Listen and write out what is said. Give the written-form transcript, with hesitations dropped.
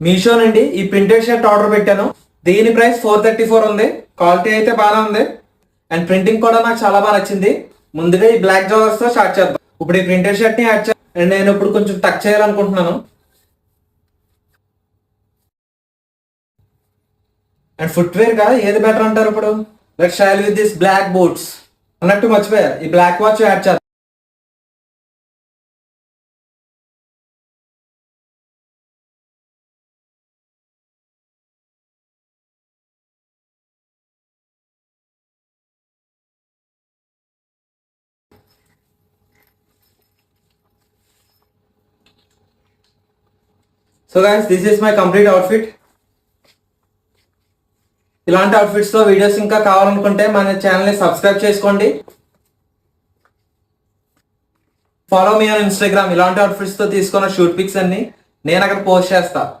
మీషో నుండి ఈ printed shirt order పెట్టాను. దీని ప్రైస్ 434 ఉంది. క్వాలిటీ అయితే బాగానే ఉంది అండ్ ప్రింటింగ్ కూడా నాకు చాలా బాగా నచ్చింది. ముందుగా ఈ బ్లాక్ జోవర్స్ తో స్టార్ట్ చేద్దాం. ఇప్పుడు ఈ ప్రింటెడ్ షర్ట్ ని యాడ్ చేయాలి అండ్ నేను ఇప్పుడు కొంచెం టక్ చేయాలనుకుంటున్నాను. అండ్ ఫుట్వేర్ గా ఏది బెటర్ అంటారు ఇప్పుడు? Let's trial with this black boots. అన్నట్టు మర్చిపోయా, ఈ బ్లాక్ వాచ్ యాడ్ చేద్దాం. So guys, this is my complete outfit. ఇలాంటి అవుట్ఫిట్స్ తో వీడియోస్ ఇంకా కావాలనుకుంటే మన ఛానల్ ని సబ్స్క్రైబ్ చేసుకోండి. Follow me on Instagram. ఇలాంటి అవుట్ఫిట్స్ తో తీసుకున్న షూట్ పిక్స్ అన్ని నేను అక్కడ పోస్ట్ చేస్తా.